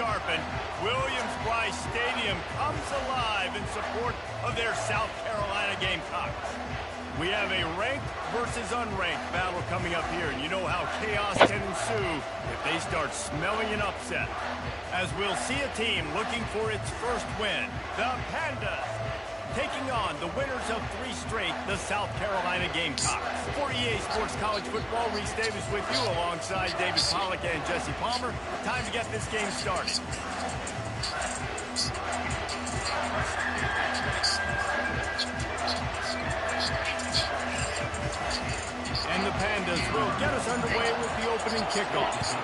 sharpened, Williams-Brice Stadium comes alive in support of their South Carolina Gamecocks. We have a ranked versus unranked battle coming up here, and you know how chaos can ensue if they start smelling an upset. As we'll see a team looking for its first win, the Pandas, taking on the winners of 3 straight, the South Carolina Gamecocks. For EA Sports College Football, Reese Davis with you alongside David Pollack and Jesse Palmer. Time to get this game started. And the Pandas will get us underway with the opening kickoff.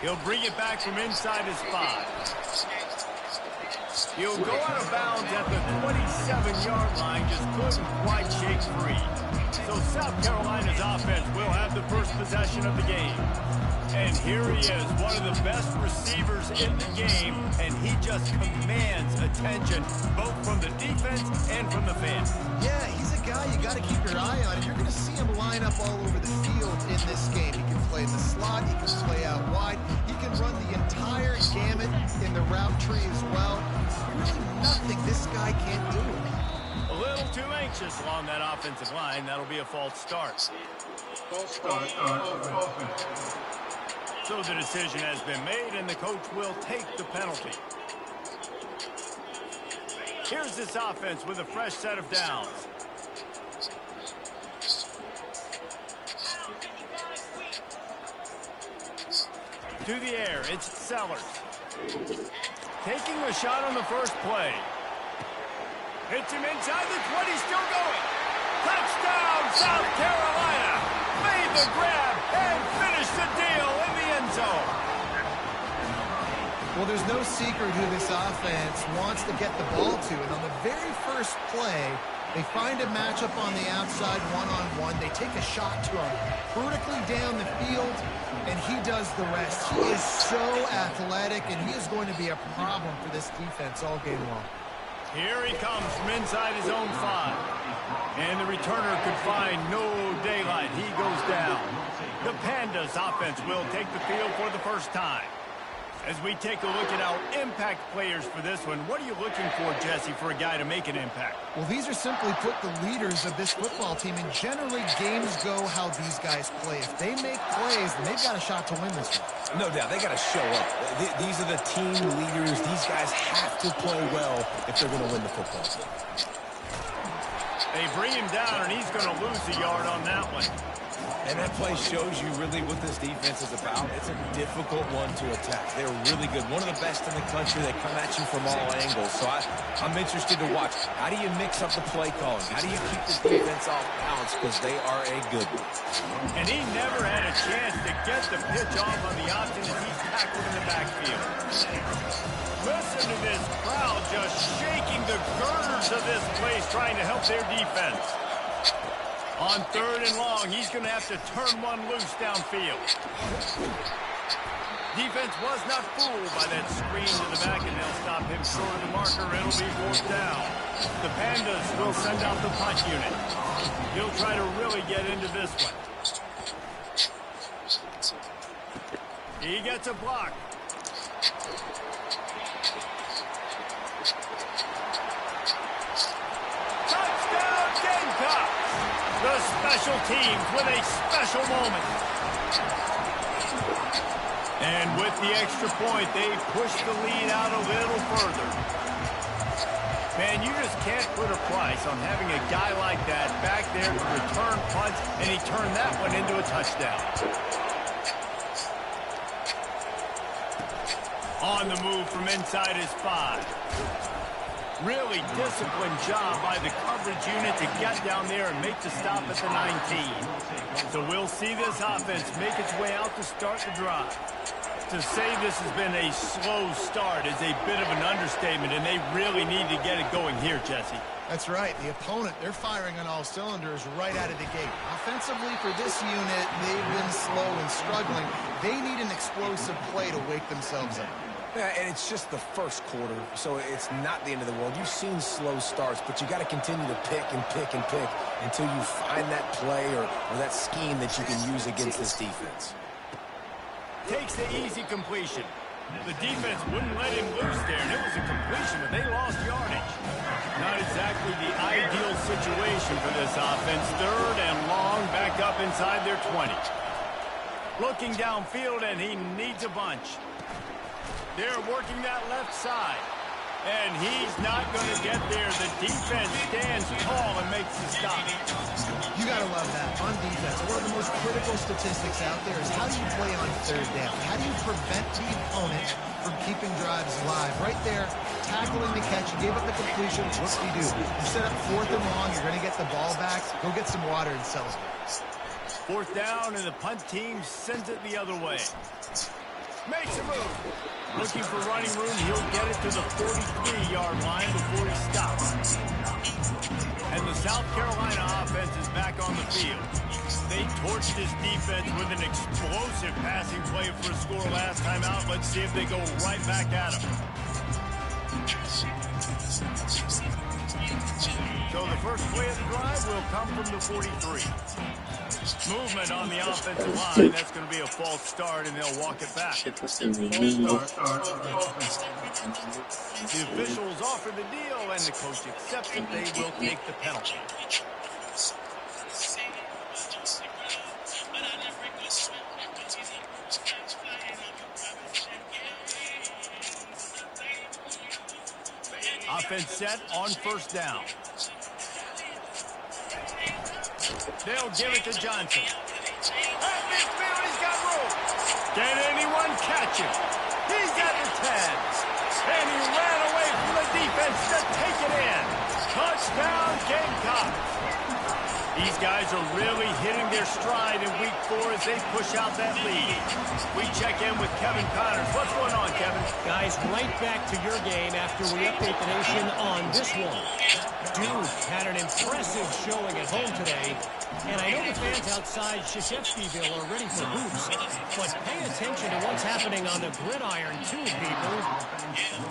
He'll bring it back from inside his 5. He'll go out of bounds at the 27-yard line, just couldn't quite shake free. So South Carolina's offense will have the first possession of the game. And here he is, one of the best receivers in the game, and he just commands attention, both from the defense and from the fans. Yeah, he's a guy you got to keep your eye on, and you're going to see him line up all over the field in this game. He can play in the slot, he can play out wide, he can run the entire gamut in the route tree as well. Really nothing this guy can't do. A little too anxious along that offensive line. That'll be a false start. False start. So the decision has been made, and the coach will take the penalty. Here's this offense with a fresh set of downs. To the air, it's Sellers. Taking a shot on the first play. Hits him inside the 20, still going. Touchdown, South Carolina. Made the grab and finished the deal in the end zone. Well, there's no secret who this offense wants to get the ball to. And on the very first play, they find a matchup on the outside one-on-one. They take a shot to him vertically down the field, and he does the rest. He is so athletic, and he is going to be a problem for this defense all game long. Here he comes from inside his own 5. And the returner could find no daylight. He goes down. The Pandas offense will take the field for the first time. As we take a look at our impact players for this one, what are you looking for, Jesse, for a guy to make an impact? Well, these are simply put the leaders of this football team, and generally games go how these guys play. If they make plays, then they've got a shot to win this one. No doubt, they got to show up. These are the team leaders. These guys have to play well if they're going to win the football game. They bring him down, and he's going to lose a yard on that one. And that play shows you really what this defense is about. It's a difficult one to attack. They're really good. One of the best in the country. They come at you from all angles. So I'm interested to watch. How do you mix up the play calling? How do you keep the defense off balance? Because they are a good one. And he never had a chance to get the pitch off on the option as he's tackled in the backfield. Listen to this crowd just shaking the girders of this place, trying to help their defense. On 3rd and long, he's going to have to turn one loose downfield. Defense was not fooled by that screen to the back, and they'll stop him short of the marker. It'll be 4th down. The Pandas will send out the punt unit. He'll try to really get into this one. He gets a block. Touchdown, Gamecocks! The special teams with a special moment. And with the extra point, they push the lead out a little further. Man, you just can't put a price on having a guy like that back there to return punts, and he turned that one into a touchdown. On the move from inside his 5. Really disciplined job by the coverage unit to get down there and make the stop at the 19. So we'll see this offense make its way out to start the drive. To say this has been a slow start is a bit of an understatement, and they really need to get it going here, Jesse. That's right. The opponent, they're firing on all cylinders right out of the gate. Offensively, for this unit, they've been slow and struggling. They need an explosive play to wake themselves up. Yeah, and it's just the first quarter, so it's not the end of the world. You've seen slow starts, but you got to continue to pick and pick and pick until you find that play or that scheme that you can use against this defense. Takes the easy completion. The defense wouldn't let him loose there, and it was a completion, but they lost yardage. Not exactly the ideal situation for this offense. 3rd and long, back up inside their 20. Looking downfield, and he needs a bunch. They're working that left side. And he's not going to get there. The defense stands tall and makes the stop. You got to love that. On defense, one of the most critical statistics out there is how do you play on 3rd down? How do you prevent the opponent from keeping drives alive? Right there, tackling the catch. You gave up the completion. What do you do? You set up 4th and long. You're going to get the ball back. Go get some water and celebrate. 4th down, and the punt team sends it the other way. Makes a move. Looking for running room. He'll get it to the 43-yard line before he stops. And the South Carolina offense is back on the field. They torched this defense with an explosive passing play for a score last time out. Let's see if they go right back at him. So the first play of the drive will come from the 43. Movement on the offensive line. That's going to be a false start, and they'll walk it back. The officials offer the deal, and the coach accepts it. They will take the penalty. Offense set on 1st down. They'll give it to Johnson. At midfield, he's got room. Can anyone catch him? He's at the 10. And he ran away from the defense to take it in. Touchdown, Gamecocks. These guys are really hitting their stride in week 4 as they push out that lead. We check in with Kevin Connors. What's going on, Kevin? Guys, right back to your game after we update the nation on this one. Duke had an impressive showing at home today. And I know the fans outside Krzyzewskiville are ready for hoops, but pay attention to what's happening on the gridiron too, people.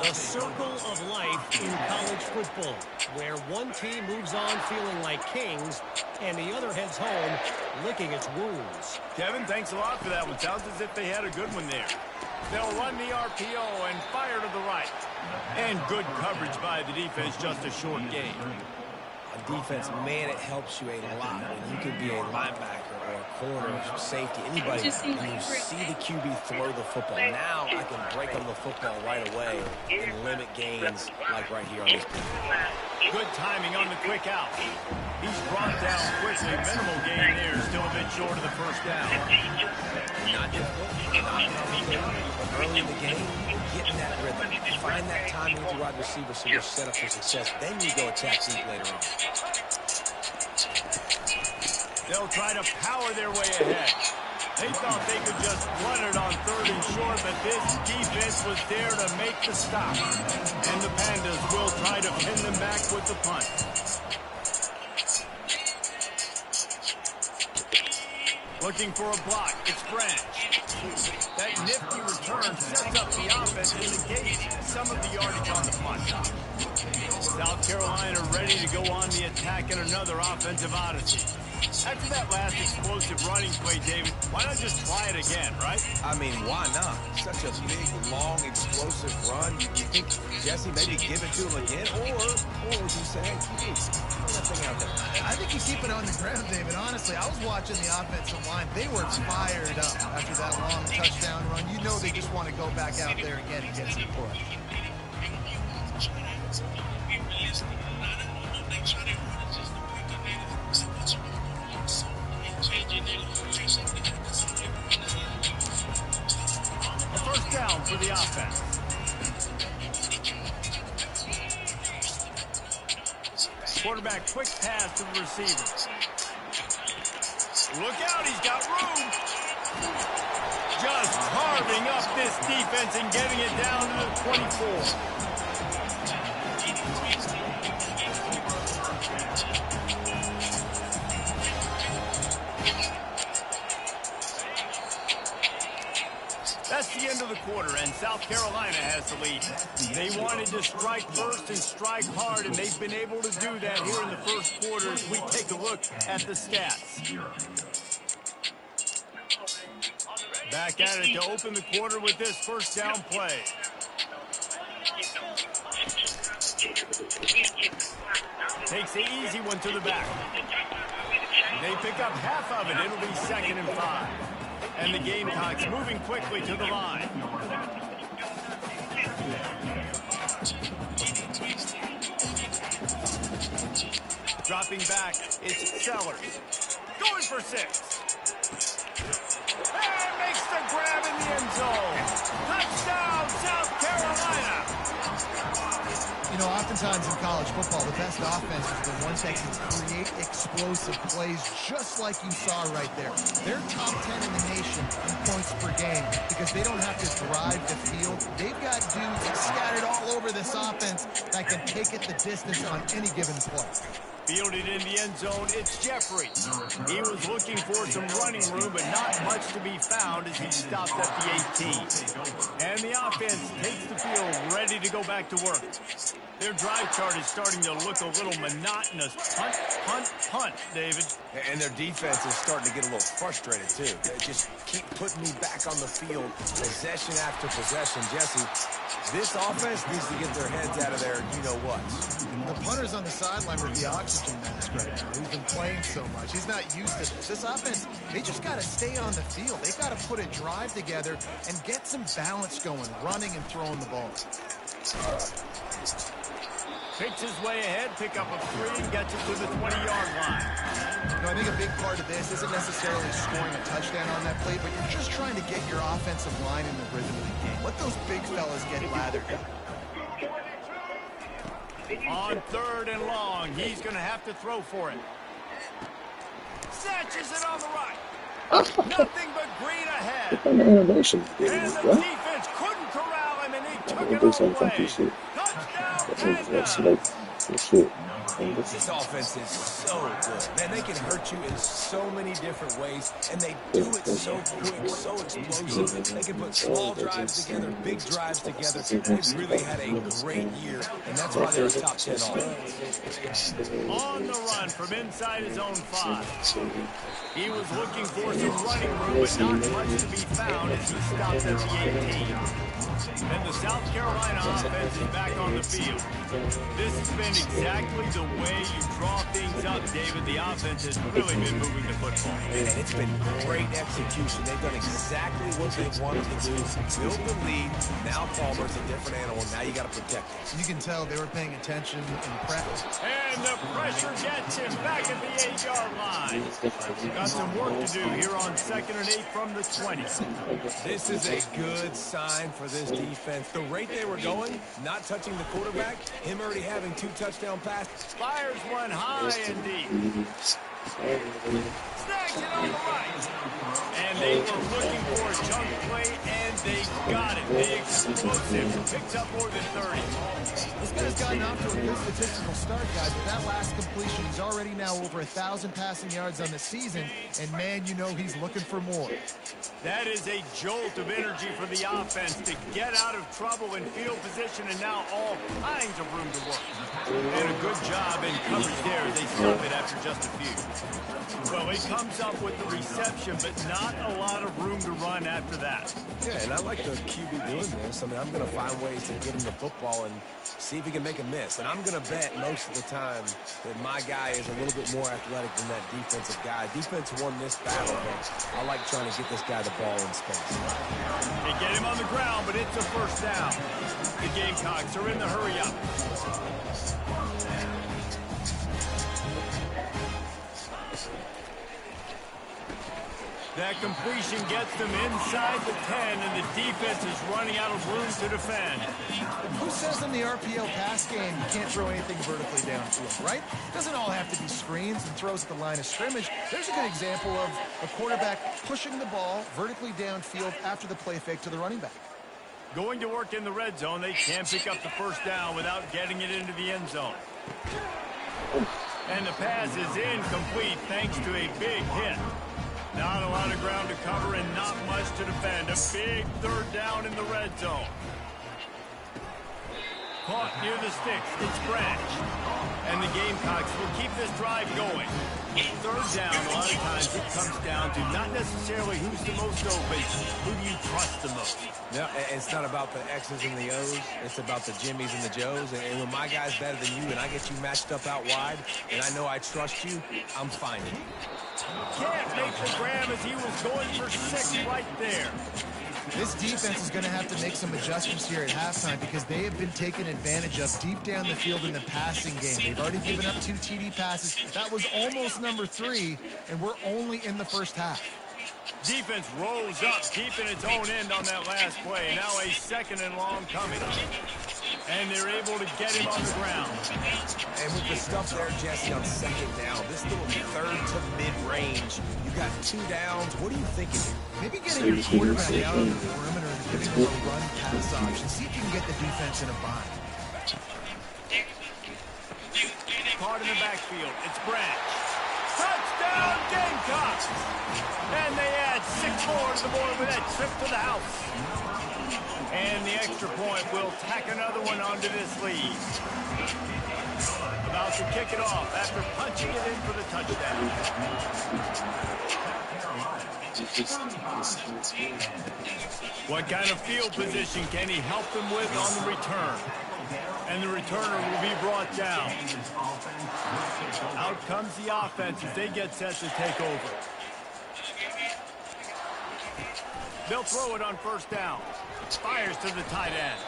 The circle of life in college football, where one team moves on feeling like kings, and the other heads home licking its wounds. Kevin, thanks a lot for that one. Sounds as if they had a good one there. They'll run the RPO and fire to the right. And good coverage by the defense, just a short gain. On defense, man, it helps you a lot when you can be a linebacker or a corner or safety, anybody, and you see the QB throw the football. Now I can break on the football right away and limit gains like right here on this play. Good timing on the quick out. He's brought down quickly. Minimal gain there. Still a bit short of the 1st down. Not difficult. Not complicated. Early in the game, get in that rhythm. Find that timing with the wide receiver so you're set up for success. Then you go attack deep later on. They'll try to power their way ahead. They thought they could just run it on 3rd and short, but this defense was there to make the stop. And the Pandas will try to pin them back with the punt. Looking for a block. It's Branch. That nifty return sets up the offense and negates some of the yardage on the punt. South Carolina ready to go on the attack in another offensive odyssey. After that last explosive running play, David, why not just try it again, right? I mean, why not? Such a big, long, explosive run. You think, Jesse, maybe give it to him again? Or would you say, hey, keep that thing out there? I think you keep it on the ground, David. Honestly, I was watching the offensive line. They were fired up after that long touchdown run. You know they just want to go back out there again and get some push. A 1st down for the offense. Quarterback quick pass to the receiver. Look out, he's got room. Just carving up this defense and getting it down to the 24. That's the end of the quarter, and South Carolina has the lead. They wanted to strike first and strike hard, and they've been able to do that here in the 1st quarter as we take a look at the stats. Back at it to open the quarter with this first down play. Takes the easy one to the back. They pick up half of it. It'll be 2nd and 5. And the Gamecocks moving quickly to the line. Dropping back, it's Sellers. Going for 6. And makes the grab in the end zone. Touchdown, South Carolina. You know, oftentimes in college football, the best offense is the ones that can create explosive plays just like you saw right there. They're top 10 in the nation in points per game because they don't have to drive the field. They've got dudes scattered all over this offense that can take it the distance on any given play. Fielded in the end zone, it's Jeffrey. He was looking for some running room, but not much to be found as he stopped at the 18. And the offense takes the field, ready to go back to work. Their drive chart is starting to look a little monotonous. Punt, punt, punt, David. And their defense is starting to get a little frustrated, too. They just keep putting me back on the field, possession after possession. Jesse, this offense needs to get their heads out of there, you-know-what. The punter's on the sideline with the oxygen mask right now. He's been playing so much. He's not used to this. This offense, they just got to stay on the field. They've got to put a drive together and get some balance going, running and throwing the ball. Picks his way ahead, pick up a 3, and gets it to the 20-yard line. You know, I think a big part of this isn't necessarily scoring a touchdown on that play, but you're just trying to get your offensive line in the rhythm of the game. Let those big fellas get lathered. On 3rd and long, he's going to have to throw for it. Snatches it on the right. Nothing but green ahead. And the defense couldn't corral him, and he took it all away. Touchdown, Panda. This offense is so good. Man, they can hurt you in so many different ways, and they do it so quick, so explosive. They can put small drives together, big drives together. They've really had a great year, and that's why they're a top 10 offense. On the run from inside his own 5. He was looking for some running room, but not much to be found as he stopped at the 18. And the South Carolina offense is back on the field. This has been exactly the way you draw things up, David. The offense has really been moving the football. And it's been great execution. They've done exactly what they wanted to do. Build the lead. Now Palmer's a different animal. Now you got to protect him. You can tell they were paying attention in practice. And the pressure gets him back at the 8-yard line. Got some work to do here on 2nd and 8 from the 20. This is a good sign for this defense. The rate they were going, not touching the quarterback, him already having 2 touchdown passes. Fires one high and deep. Snags it on the right. And they were looking for a chunk play, and they got it. The explosive picks up more than 30. This guy's gotten off to a good statistical start, guys. With that last completion, he's already now over 1,000 passing yards on the season, and man, you know he's looking for more. That is a jolt of energy for the offense to get out of trouble in field position, and now all kinds of room to work. And a good job in coverage there as they stop it after just a few. Well, he comes up with the reception, but not a lot of room to run after that. Yeah, and I like the QB doing this. I mean, I'm going to find ways to get him the football and see if he can make a miss. And I'm going to bet most of the time that my guy is a little bit more athletic than that defensive guy. Defense won this battle, but I like trying to get this guy the ball in space. They get him on the ground, but it's a first down. The Gamecocks are in the hurry-up. That completion gets them inside the 10, and the defense is running out of room to defend. Who says in the RPO pass game you can't throw anything vertically downfield, right? Doesn't all have to be screens and throws at the line of scrimmage. There's a good example of a quarterback pushing the ball vertically downfield after the play fake to the running back. Going to work in the red zone, they can't pick up the first down without getting it into the end zone. And the pass is incomplete thanks to a big hit. Not a lot of ground to cover and not much to defend. A big 3rd down in the red zone. Caught near the sticks. It's Branch. And the Gamecocks will keep this drive going. Third down, a lot of times it comes down to not necessarily who's the most open, who do you trust the most? No, it's not about the X's and the O's. It's about the Jimmies and the Joes. And when my guy's better than you and I get you matched up out wide and I know I trust you, I'm finding you. Can't make the grab as he was going for 6 right there. This defense is going to have to make some adjustments here at halftime because they have been taken advantage of deep down the field in the passing game. They've already given up 2 TD passes. That was almost number 3, and we're only in the first half. Defense rolls up deep in its own end on that last play. Now a 2nd and long coming. And they're able to get him on the ground. And with the stuff there, Jesse, on 2nd down, this little 3rd to mid-range, you got 2 downs. What are you thinking here? Maybe getting your quarterback out on the perimeter and giving him a run-pass option. See if you can get the defense in a bind. Caught in the backfield. It's Branch. Touchdown, Gamecocks! And they add 6 more to the board with that trip to the house. And the extra point will tack another one onto this lead. About to kick it off after punching it in for the touchdown. What kind of field position can he help them with on the return? And the returner will be brought down. Out comes the offense as they get set to take over. They'll throw it on 1st down. Fires to the tight end.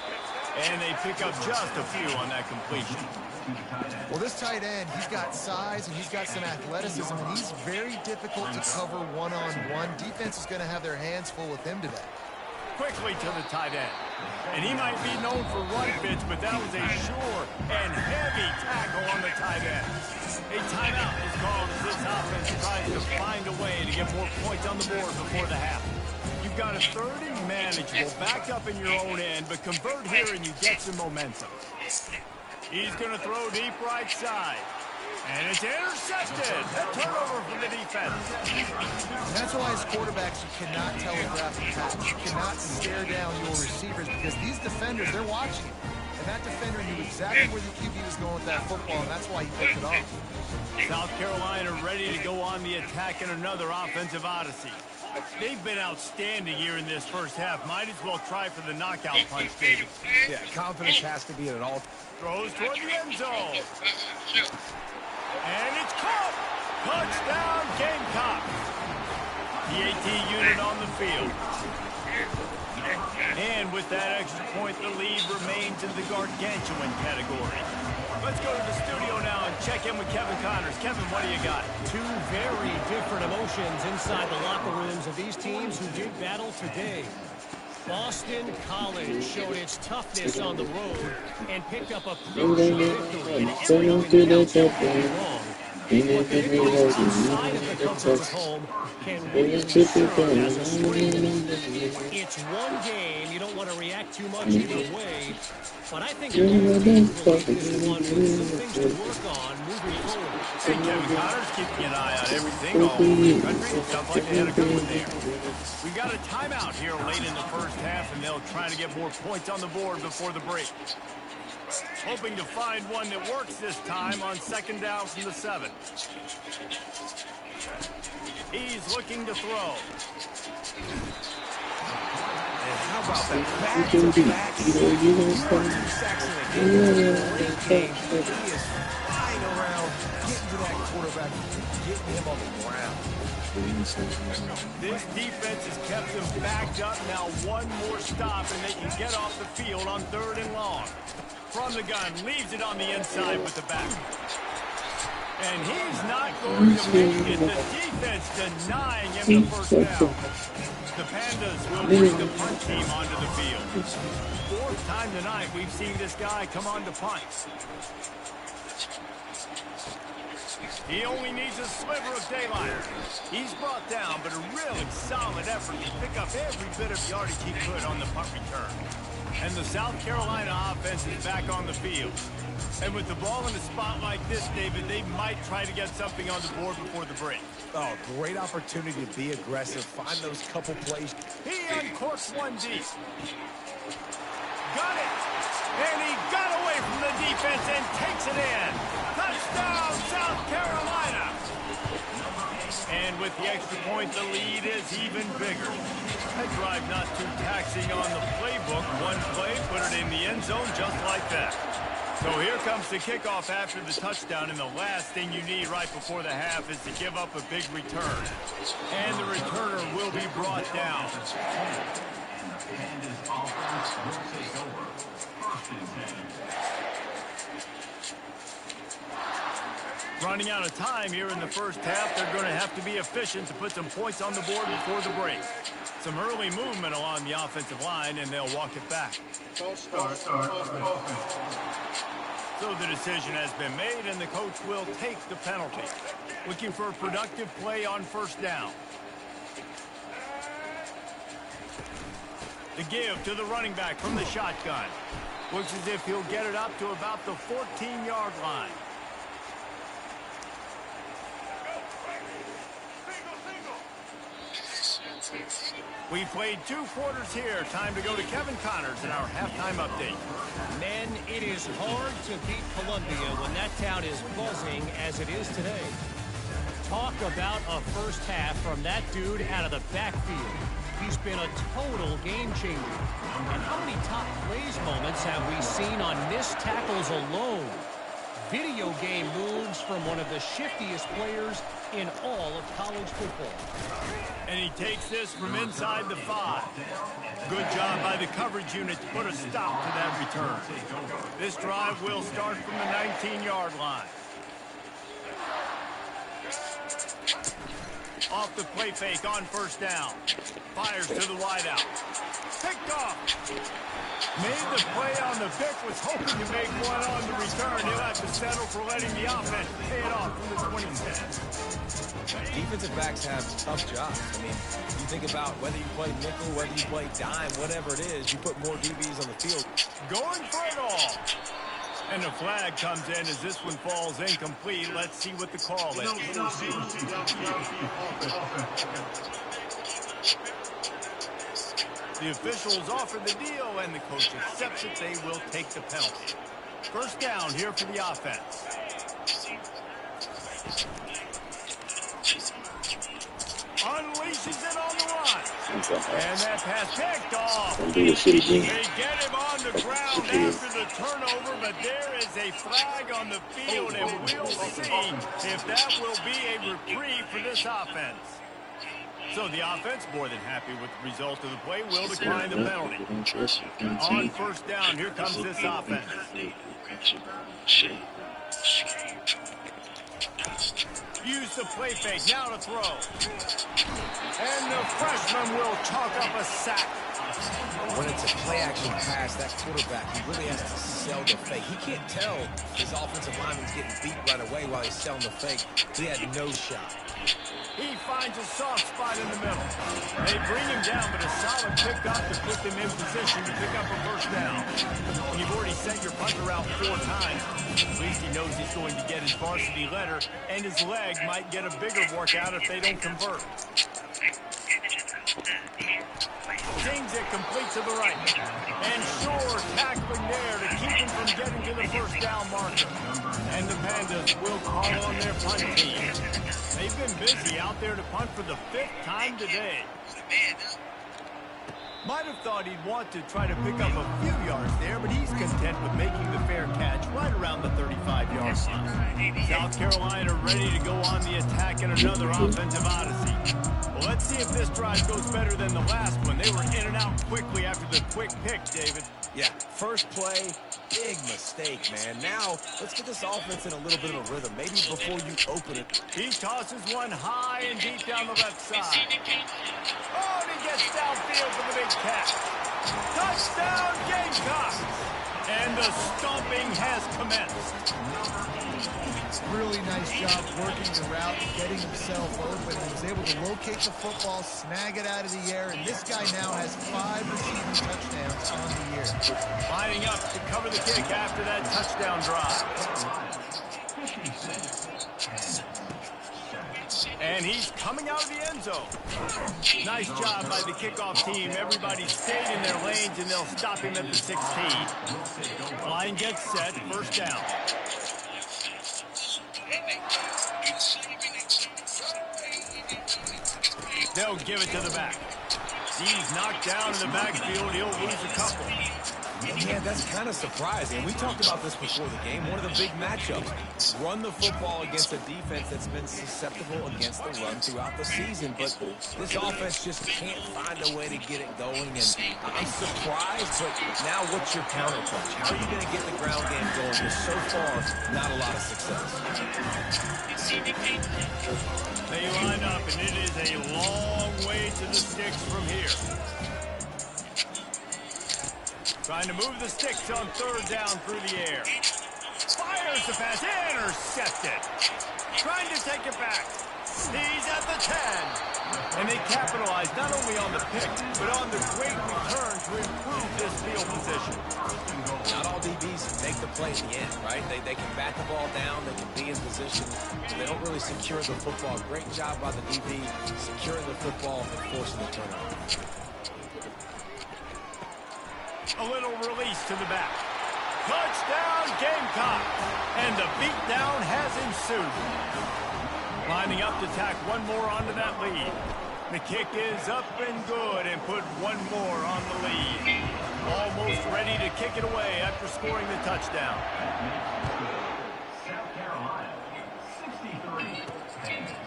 And they pick up just a few on that completion. Well, this tight end, he's got size and he's got some athleticism, and he's very difficult to cover one-on-one. Defense is going to have their hands full with him today. Quickly to the tight end. And he might be known for run fits, but that was a sure and heavy tackle on the tight end. A timeout is called as this offense tries to find a way to get more points on the board before the half. You've got a 3rd and manageable back up in your own end, but convert here and you get some momentum. He's going to throw deep right side. And it's intercepted. A turnover from the defense. That's why as quarterbacks, you cannot telegraph a pass. You cannot stare down your receivers because these defenders, they're watching you. And that defender knew exactly where the QB was going with that football, and that's why he picked it off. South Carolina ready to go on the attack in another offensive odyssey. They've been outstanding here in this first half. Might as well try for the knockout punch, David. Yeah, confidence has to be at an all. Throws toward the end zone. And it's caught. Touchdown, Gamecocks. The AT unit on the field. And with that extra point, the lead remains in the gargantuan category. Let's go to the studio now and check in with Kevin Connors. Kevin, what do you got? 2 very different emotions inside the locker rooms of these teams who did battle today. Boston College showed its toughness on the road and picked up a crucial victory. Everything else went wrong. But the victories outside of the comfort of home can really serve as a strength. It's one game. You don't want to react too much either way. But I think both teams will leave this one with some things to work on moving forward. Hey, Kevin Connors keeping an eye on everything all over the country. It sounds like they had a good one there. We've got a timeout here late in the first half, and they'll try to get more points on the board before the break. Hoping to find one that works this time on 2nd down from the 7. He's looking to throw. And how about that back-to-back sacks in a game? Great game. He is flying around, getting to that quarterback, getting him on the ground. This defense has kept them backed up. Now one more stop, and they can get off the field on 3rd and long. From the gun, leaves it on the inside with the back. And he's not going to make it. The defense denying him the first down. The Pandas will bring the punt team onto the field. 4th time tonight we've seen this guy come on to punt. He only needs a sliver of daylight. He's brought down, but a really solid effort to pick up every bit of yardage he could on the punt return. And the South Carolina offense is back on the field. And with the ball in a spot like this, David, they might try to get something on the board before the break. Oh, great opportunity to be aggressive, find those couple plays. He uncorks one deep. got it. And he got away from the defense and takes it in. Touchdown, South Carolina. And with the extra point, the lead is even bigger. That drive not too taxing on the playbook. One play, put it in the end zone just like that. So here comes the kickoff after the touchdown, and the last thing you need right before the half is to give up a big return. And the returner will be brought down. Running out of time here in the first half, they're going to have to be efficient to put some points on the board before the break. Some early movement along the offensive line, and they'll walk it back. So the decision has been made, and the coach will take the penalty. Looking for a productive play on first down. The give to the running back from the shotgun. Looks as if he'll get it up to about the 14-yard line. We played 2 quarters here. Time to go to Kevin Connors in our halftime update. Men, it is hard to beat Columbia when that town is buzzing as it is today. Talk about a first half from that dude out of the backfield. He's been a total game changer. And how many top plays moments have we seen on missed tackles alone? Video game moves from one of the shiftiest players in all of college football. And he takes this from inside the 5. Good job by the coverage unit to put a stop to that return. This drive will start from the 19-yard line. Off the play fake on first down. Fires to the wideout. Picked off. Made the play on the pick, was hoping to make one on the return. He'll have to settle for letting the offense pay it off from the 27. Defensive backs have tough jobs. I mean, you think about whether you play nickel, whether you play dime, whatever it is, you put more DBs on the field. Going for it all. And the flag comes in as this one falls incomplete. Let's see what the call is. The officials offer the deal, and the coach accepts it. They will take the penalty. First down here for the offense. Unleashes it on the run. And that pass picked off. They get him on the ground after the turnover, but there is a flag on the field, and we'll see if that will be a reprieve for this offense. So the offense, more than happy with the result of the play, will decline the penalty. On first down, here comes this offense. Use the play fake, now to throw. And the freshman will chalk up a sack. When it's a play-action pass, that quarterback, he really has to sell the fake. He can't tell his offensive lineman's getting beat right away while he's selling the fake. He had no shot. He finds a soft spot in the middle. They bring him down, but a solid pickup to put them in position to pick up a first down. When you've already sent your punter out 4 times, at least he knows he's going to get his varsity letter, and his leg might get a bigger workout if they don't convert. Sings it complete to the right. And Shore tackling there to keep him from getting to the first down marker. And the Pandas will call on their punt team. They've been busy out there to punt for the 5th time today. Might have thought he'd want to try to pick up a few yards there, but he's content with making the fair catch right around the 35-yard line. South Carolina ready to go on the attack in another offensive odyssey. Well, let's see if this drive goes better than the last one. They were in and out quickly after the quick pick, David. Yeah, first play, big mistake, man. Now, let's get this offense in a little bit of a rhythm. Maybe before you open it. He tosses one high and deep down the left side. Oh, and he gets downfield for the big catch. Touchdown, Gamecocks! And the stomping has commenced. Really nice job working the route, getting himself open. He was able to locate the football, snag it out of the air, and this guy now has 5 receiving touchdowns on the year. Lining up to cover the kick after that touchdown drive. And and he's coming out of the end zone. Nice job by the kickoff team. Everybody stayed in their lanes, and they'll stop him at the 16. Line gets set, first down. They'll give it to the back. He's knocked down in the backfield. He'll lose a couple. Yeah, that's kind of surprising. We talked about this before the game. One of the big matchups. Run the football against a defense that's been susceptible against the run throughout the season. But this offense just can't find a way to get it going. And I'm surprised, but now what's your counterpunch? How are you going to get the ground game going? Because so far, not a lot of success. They line up, and it is a long way to the sticks from here. Trying to move the sticks on third down through the air. Fires the pass, intercepted. Trying to take it back. He's at the 10. And they capitalize not only on the pick, but on the great return to improve this field position. Not all DBs make the play at the end, right? They can bat the ball down, they can be in position, so they don't really secure the football. Great job by the DB securing the football and forcing the turnover. A little release to the back. Touchdown, Gamecock. And the beatdown has ensued. Lining up to tack one more onto that lead. The kick is up and good and put one more on the lead. Almost ready to kick it away after scoring the touchdown.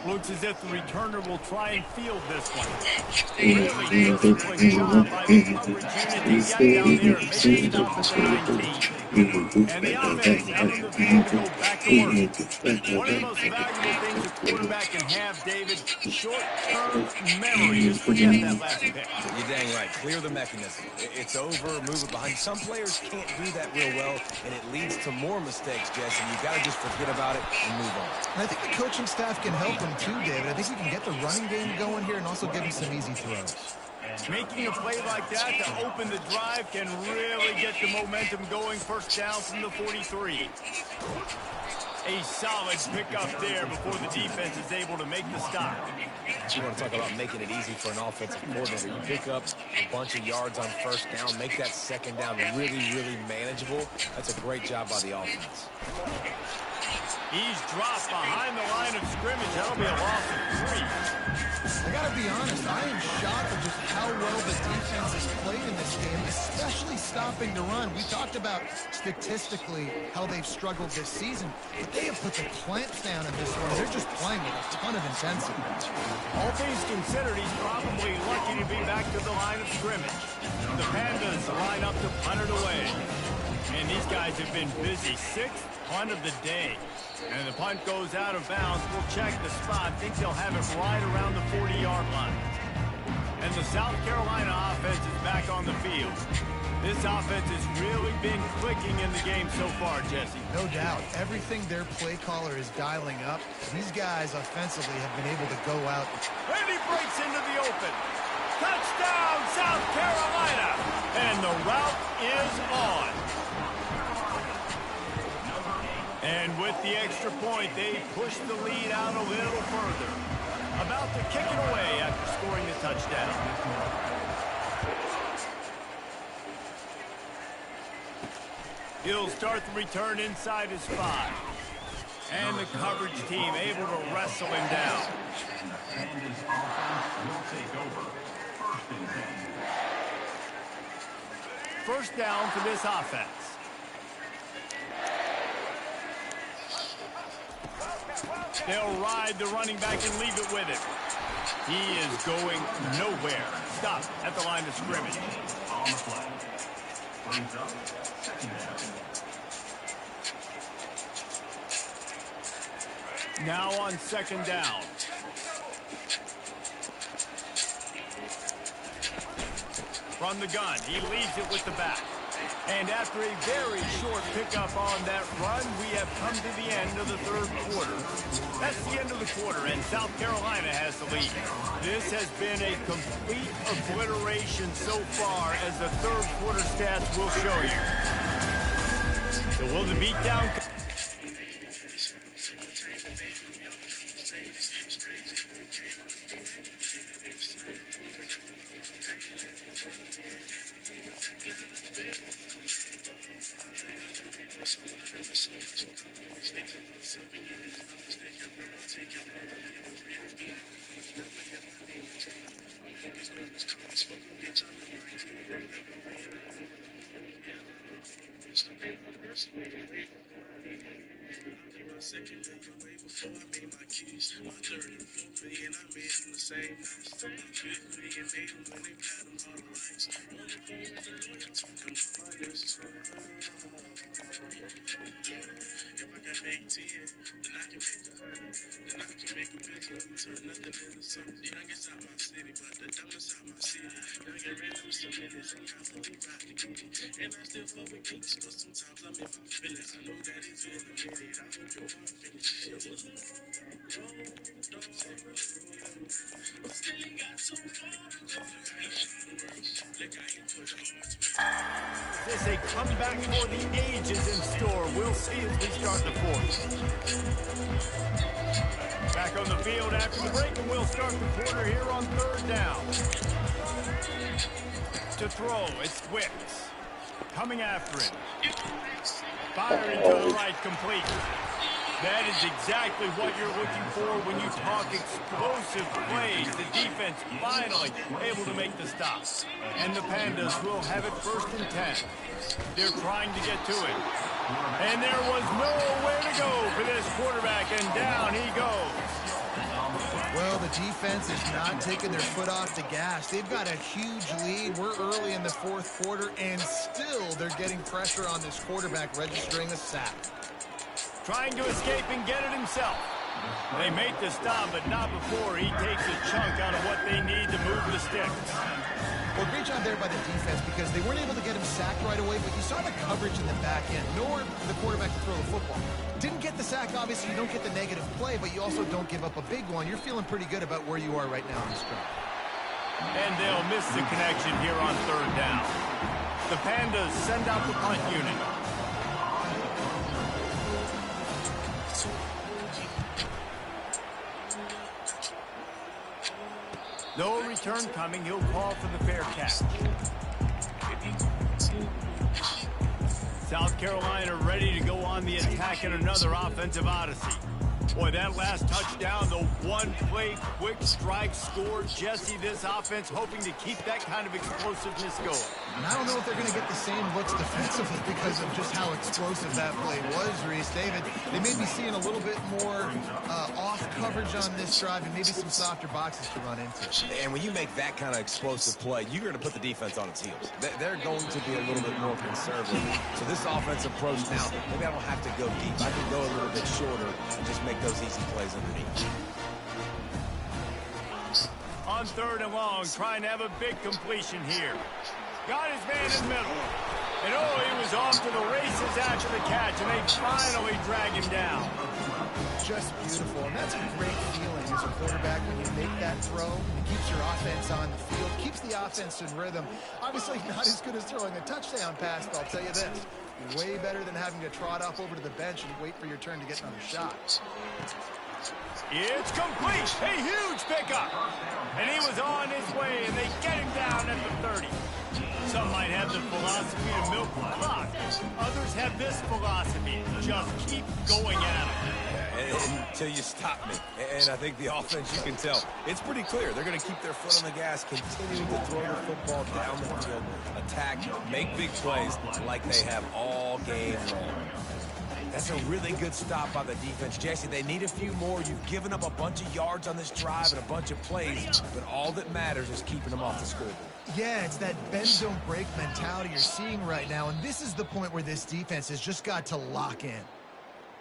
Looks as if the returner will try and field this one. Really disciplined job by the coverage unit to get down there and make it stop at the 19. And the offense out on the field to go back to work. One of the most valuable things a quarterback can have, David, short-term memory. Just forget that last pick. You're dang right. Clear the mechanism. It's over, move it behind. Some players can't do that real well, and it leads to more mistakes, Jesse. You've got to just forget about it and move on. And I think the coaching staff can help him too, David. I think we can get the running game going here and also give him some easy throws. Making a play like that to open the drive can really get the momentum going. First down from the 43. A solid pickup there before the defense is able to make the stop. You want to talk about making it easy for an offensive coordinator. You pick up a bunch of yards on first down, make that second down really, really manageable. That's a great job by the offense. He's dropped behind the line of scrimmage. That'll be a loss of 3. I got to be honest, I am shocked at just how well the defense has played in this game, especially stopping the run. We talked about statistically how they've struggled this season, but they have put the clamps down in this one. They're just playing with a ton of intensity. All things considered, he's probably lucky to be back to the line of scrimmage. The Pandas line up to punt it away. And these guys have been busy. 6th punt of the day. And the punt goes out of bounds. We'll check the spot. Think they'll have it right around the 40-yard line. And the South Carolina offense is back on the field. This offense has really been clicking in the game so far, Jesse. No doubt. Everything their play caller is dialing up, these guys offensively have been able to go out. And he breaks into the open. Touchdown, South Carolina. And the route is on. And with the extra point, they push the lead out a little further. About to kick it away after scoring the touchdown. He'll start the return inside his 5. And the coverage team able to wrestle him down. First down for this offense. They'll ride the running back and leave it with him. He is going nowhere. Stop at the line of scrimmage. On the play. Brings up second down. Now on second down. From the gun, he leaves it with the back. And after a very short pickup on that run, we have come to the end of the third quarter. That's the end of the quarter, and South Carolina has the lead. This has been a complete obliteration so far, as the third quarter stats will show you. So will the beatdown... This is a comeback for the ages in store. We'll see as we start the fourth. Back on the field after the break, and we'll start the quarter here on third down. To throw, it's Wicks. Coming after him. Firing to the right, complete. That is exactly what you're looking for when you talk explosive plays. The defense finally able to make the stop. And the Pandas will have it 1st and 10. They're trying to get to it. And there was nowhere to go for this quarterback, and down he goes. Well, the defense is not taking their foot off the gas. They've got a huge lead. We're early in the 4th quarter, and still they're getting pressure on this quarterback, registering a sack. Trying to escape and get it himself. They make the stop, but not before he takes a chunk out of what they need to move the sticks. Well, great job there by the defense because they weren't able to get him sacked right away, but you saw the coverage in the back end. Nowhere for the quarterback to throw the football. Didn't get the sack, obviously. You don't get the negative play, but you also don't give up a big one. You're feeling pretty good about where you are right now in this drive. And they'll miss the connection here on 3rd down. The Pandas send out the punt unit. No return coming. He'll call for the fair catch. South Carolina ready to go on the attack in another offensive odyssey. Boy, that last touchdown, the one-play quick strike score. Jesse, this offense hoping to keep that kind of explosiveness going. And I don't know if they're going to get the same looks defensively because of just how explosive that play was, Reese. David, they may be seeing a little bit more off coverage on this drive and maybe some softer boxes to run into. And when you make that kind of explosive play, you're going to put the defense on its heels. They're going to be a little bit more conservative. So this offensive approach now, maybe I don't have to go deep. I can go a little bit shorter and just make those easy plays underneath. On 3rd and long, trying to have a big completion here. Got his man in the middle. And oh, he was off to the races after the catch, and they finally drag him down. Just beautiful. And that's a great feeling as a quarterback when you make that throw. It keeps your offense on the field, keeps the offense in rhythm. Obviously not as good as throwing a touchdown pass, but I'll tell you this. Way better than having to trot off over to the bench and wait for your turn to get another shot. It's complete. A huge pickup. And he was on his way, and they get him down at the 30. Some might have the philosophy to milk the clock. Others have this philosophy. Just keep going at it. Until you stop me. And I think the offense, you can tell, it's pretty clear. They're going to keep their foot on the gas, continuing to throw the football down the field, attack, make big plays like they have all game long. That's a really good stop by the defense. Jesse, they need a few more. You've given up a bunch of yards on this drive and a bunch of plays, but all that matters is keeping them off the scoreboard. Yeah, it's that bend, don't break mentality you're seeing right now, and this is the point where this defense has just got to lock in.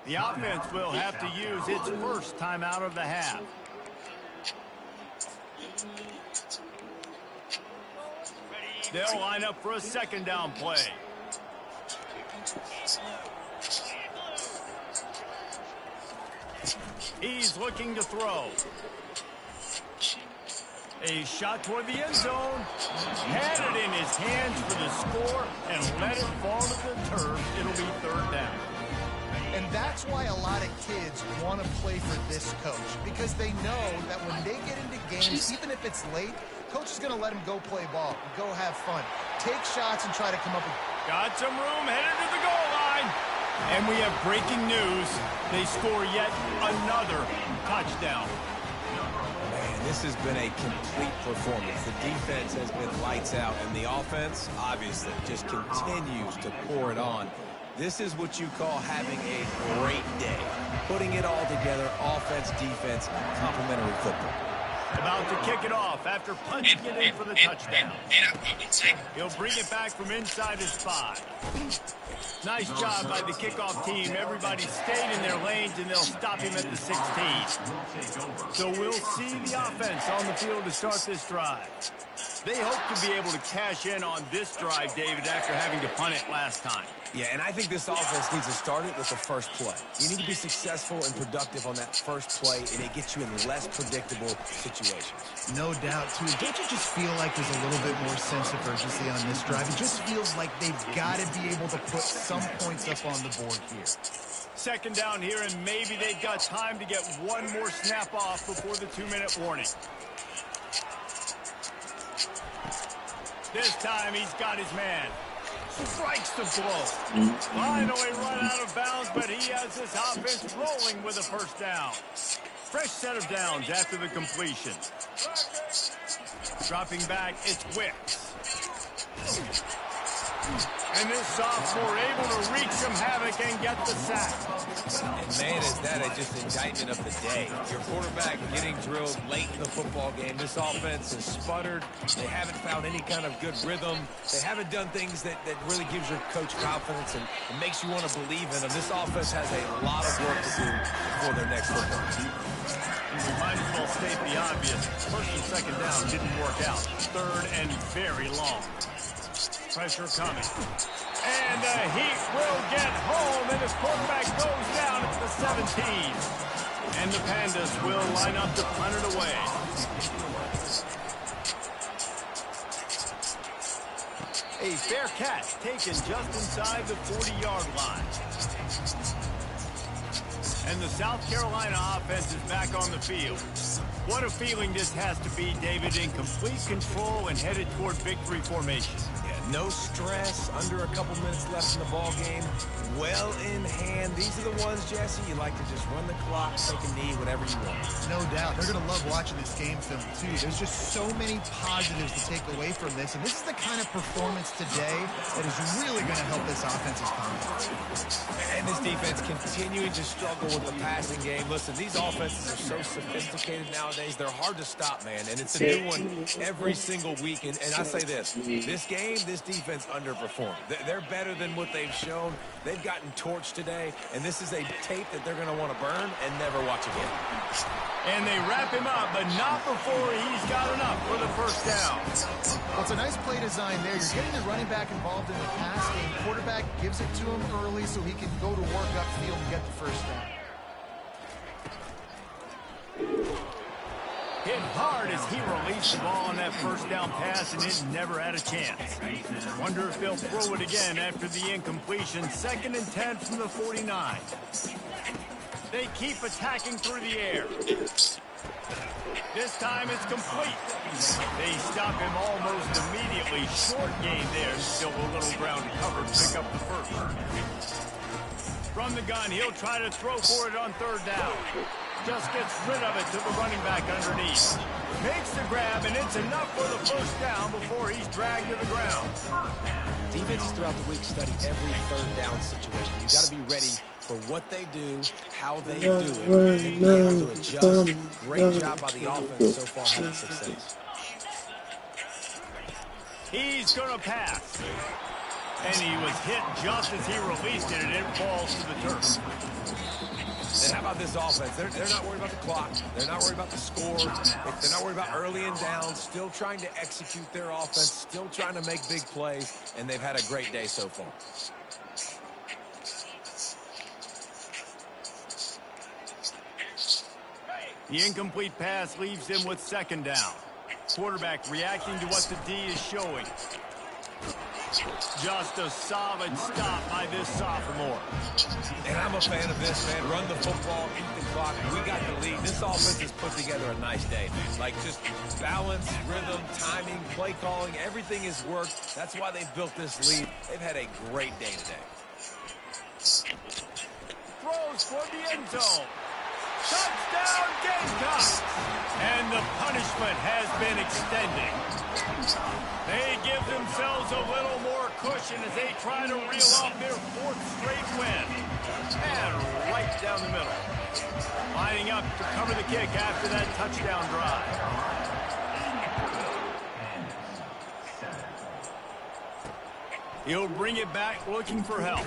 The offense will have to use its first timeout of the half. They'll line up for a 2nd down play. He's looking to throw. A shot toward the end zone. Had it in his hands for the score and let it fall to the turf. It'll be 3rd down. And that's why a lot of kids want to play for this coach, because they know that when they get into games, even if it's late, coach is going to let them go play ball, go have fun, take shots and try to come up with... Got some room, headed to the goal line. And we have breaking news. They score yet another touchdown. Man, this has been a complete performance. The defense has been lights out, and the offense, obviously, just continues to pour it on. This is what you call having a great day. Putting it all together, offense, defense, complementary football. About to kick it off after punching it in for the touchdown. He'll bring it back from inside his 5. Nice job by the kickoff team. Everybody stayed in their lanes, and they'll stop him at the 16. So we'll see the offense on the field to start this drive. They hope to be able to cash in on this drive, David, after having to punt it last time. Yeah, and I think this offense needs to start it with the first play. You need to be successful and productive on that first play, and it gets you in less predictable situations. No doubt, too. Don't you just feel like there's a little bit more sense of urgency on this drive? It just feels like they've got to be able to put some points up on the board here. Second down here, and maybe they've got time to get one more snap off before the 2-minute warning. This time he's got his man. Strikes the blow. Finally run out of bounds, but he has this offense rolling with a first down. Fresh set of downs after the completion. Dropping back, it's Wicks. And this sophomore able to wreak some havoc and get the sack. And man, is that just indictment of the day. Your quarterback getting drilled late in the football game. This offense has sputtered. They haven't found any kind of good rhythm. They haven't done things that really gives your coach confidence and makes you want to believe in them. This offense has a lot of work to do before their next football team. We might as well state the obvious. First and second down didn't work out. Third and very long. Pressure coming. And the Heat will get home, and his quarterback goes down at the 17. And the Pandas will line up to punt it away. A fair catch taken just inside the 40-yard line. And the South Carolina offense is back on the field. What a feeling this has to be, David, in complete control and headed toward victory formation. No stress, under a couple minutes left in the ball game, well in hand. These are the ones, Jesse, you like to just run the clock, take a knee, whatever you want. No doubt. They're going to love watching this game film, too. There's just so many positives to take away from this, and this is the kind of performance today that is really going to help this offense's confidence. And this defense continuing to struggle with the passing game. Listen, these offenses are so sophisticated nowadays, they're hard to stop, man, and it's a new one every single week. And I say this game, this defense underperformed. They're better than what they've shown. They've gotten torched today, and this is a tape that they're going to want to burn and never watch again. And they wrap him up, but not before he's got enough for the first down. Well, it's a nice play design there. You're getting the running back involved in the pass game. Quarterback gives it to him early so he can go to work upfield and get the first down. Hit hard as he released the ball on that first down pass, and it never had a chance. Wonder if they'll throw it again after the incompletion. 2nd and 10 from the 49. They keep attacking through the air. This time it's complete. They stop him almost immediately. Short gain there. Still a little ground to cover to pick up the first. From the gun, he'll try to throw for it on 3rd down. Just gets rid of it to the running back underneath. Makes the grab, and it's enough for the first down before he's dragged to the ground. Defenses throughout the week study every 3rd down situation. You've got to be ready for what they do, how they do it, and be able to adjust. Great job by the offense so far having success. He's going to pass. And he was hit just as he released it, and it falls to the turf. And how about this offense? They're not worried about the clock. They're not worried about the score. They're not worried about early and down. Still trying to execute their offense. Still trying to make big plays. And they've had a great day so far. The incomplete pass leaves him with 2nd down. Quarterback reacting to what the D is showing. Just a solid stop by this sophomore. And I'm a fan of this, man. Run the football, eat the clock. We got the lead. This offense has put together a nice day, man. Like just balance, rhythm, timing, play calling, everything has worked. That's why they've built this lead. They've had a great day today. Throws for the end zone. Touchdown, Gamecocks! And the punishment has been extended. They give themselves a little more cushion as they try to reel off their 4th straight win. And right down the middle. Lining up to cover the kick after that touchdown drive. He'll bring it back looking for help.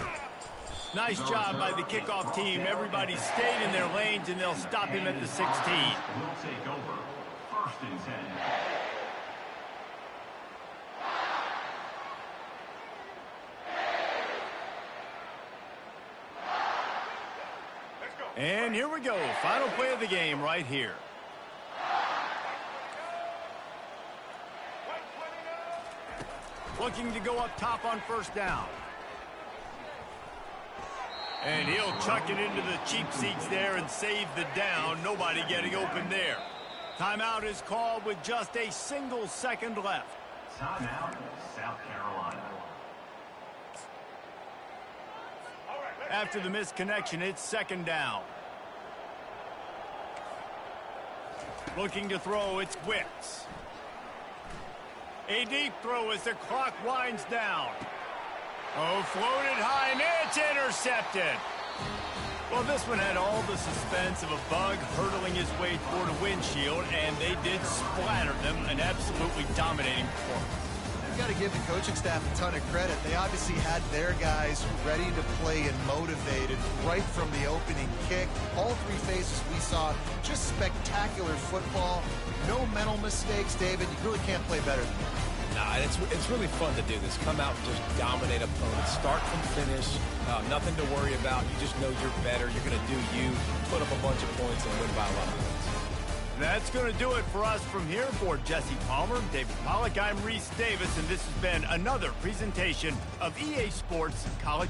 Nice job by the kickoff team. Everybody stayed in their lanes, and they'll stop him at the 16. We'll take over. 1st and 10. And here we go. Final play of the game right here. Looking to go up top on 1st down. And he'll chuck it into the cheap seats there and save the down. Nobody getting open there. Timeout is called with just a single second left. Timeout, South Carolina. After the missed connection, it's 2nd down. Looking to throw, it's Wicks. A deep throw as the clock winds down. Oh, floated high, and it's intercepted. Well, this one had all the suspense of a bug hurtling his way toward a windshield, and they did splatter them, an absolutely dominating performance. You've got to give the coaching staff a ton of credit. They obviously had their guys ready to play and motivated right from the opening kick. All 3 phases we saw, just spectacular football. No mental mistakes, David. You really can't play better than that. Nah, it's really fun to do this. Come out and just dominate opponents. Start from finish. Nothing to worry about. You just know you're better. You're going to do you. Put up a bunch of points and win by a lot of points. That's going to do it for us from here. For Jesse Palmer, David Pollack, I'm Reese Davis, and this has been another presentation of EA Sports College